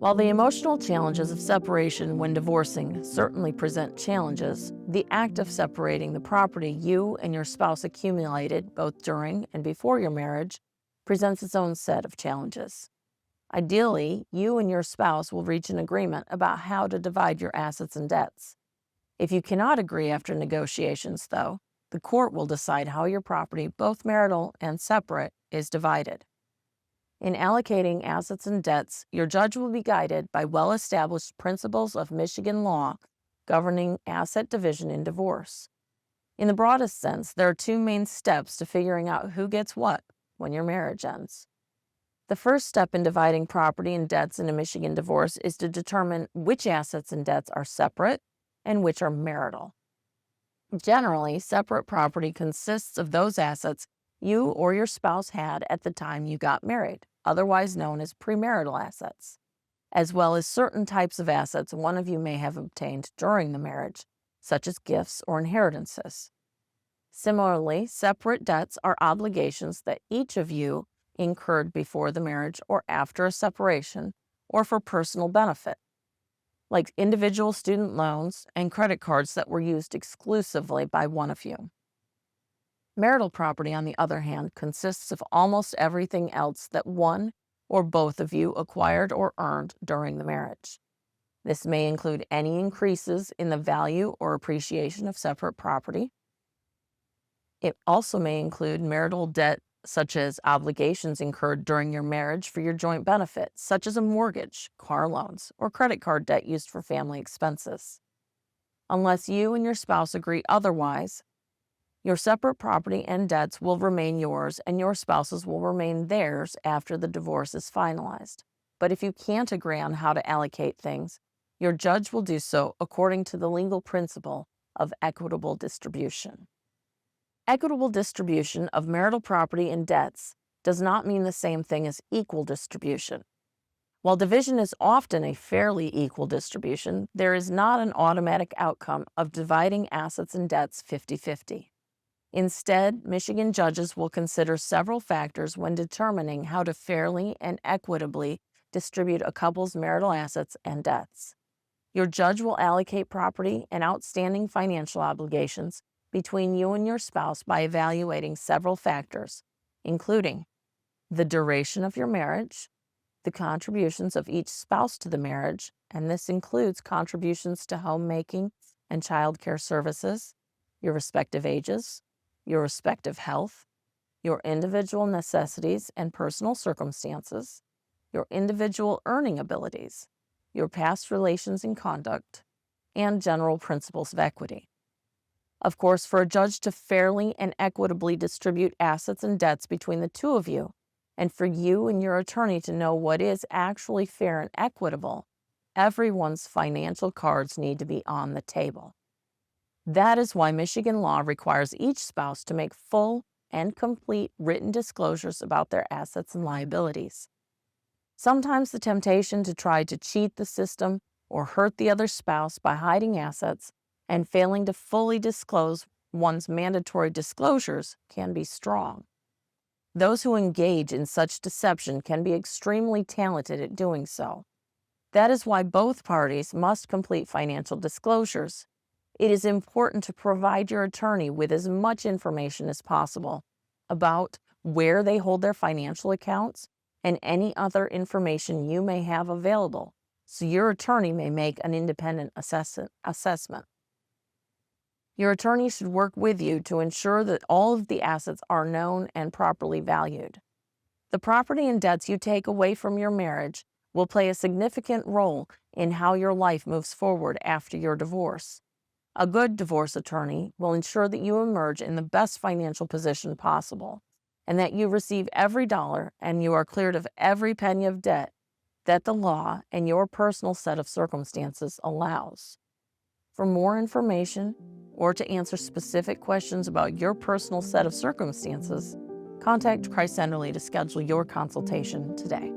While the emotional challenges of separation when divorcing certainly present challenges, the act of separating the property you and your spouse accumulated both during and before your marriage presents its own set of challenges. Ideally, you and your spouse will reach an agreement about how to divide your assets and debts. If you cannot agree after negotiations, though, the court will decide how your property, both marital and separate, is divided. In allocating assets and debts, your judge will be guided by well-established principles of Michigan law governing asset division in divorce. In the broadest sense, there are two main steps to figuring out who gets what when your marriage ends. The first step in dividing property and debts in a Michigan divorce is to determine which assets and debts are separate and which are marital. Generally, separate property consists of those assets you or your spouse had at the time you got married, otherwise known as premarital assets, as well as certain types of assets one of you may have obtained during the marriage, such as gifts or inheritances. Similarly, separate debts are obligations that each of you incurred before the marriage or after a separation, or for personal benefit, like individual student loans and credit cards that were used exclusively by one of you. Marital property, on the other hand, consists of almost everything else that one or both of you acquired or earned during the marriage. This may include any increases in the value or appreciation of separate property. It also may include marital debt, such as obligations incurred during your marriage for your joint benefit, such as a mortgage, car loans, or credit card debt used for family expenses. Unless you and your spouse agree otherwise, your separate property and debts will remain yours and your spouse's will remain theirs after the divorce is finalized. But if you can't agree on how to allocate things, your judge will do so according to the legal principle of equitable distribution. Equitable distribution of marital property and debts does not mean the same thing as equal distribution. While division is often a fairly equal distribution, there is not an automatic outcome of dividing assets and debts 50-50. Instead, Michigan judges will consider several factors when determining how to fairly and equitably distribute a couple's marital assets and debts. Your judge will allocate property and outstanding financial obligations between you and your spouse by evaluating several factors, including the duration of your marriage, the contributions of each spouse to the marriage, and this includes contributions to homemaking and child care services, your respective ages, your respective health, your individual necessities and personal circumstances, your individual earning abilities, your past relations and conduct, and general principles of equity. Of course, for a judge to fairly and equitably distribute assets and debts between the two of you, and for you and your attorney to know what is actually fair and equitable, everyone's financial cards need to be on the table. That is why Michigan law requires each spouse to make full and complete written disclosures about their assets and liabilities. Sometimes the temptation to try to cheat the system or hurt the other spouse by hiding assets and failing to fully disclose one's mandatory disclosures can be strong. Those who engage in such deception can be extremely talented at doing so. That is why both parties must complete financial disclosures. It is important to provide your attorney with as much information as possible about where they hold their financial accounts and any other information you may have available, so your attorney may make an independent assessment. Your attorney should work with you to ensure that all of the assets are known and properly valued. The property and debts you take away from your marriage will play a significant role in how your life moves forward after your divorce. A good divorce attorney will ensure that you emerge in the best financial position possible, and that you receive every dollar and you are cleared of every penny of debt that the law and your personal set of circumstances allows. For more information or to answer specific questions about your personal set of circumstances, contact Kreis Enderle to schedule your consultation today.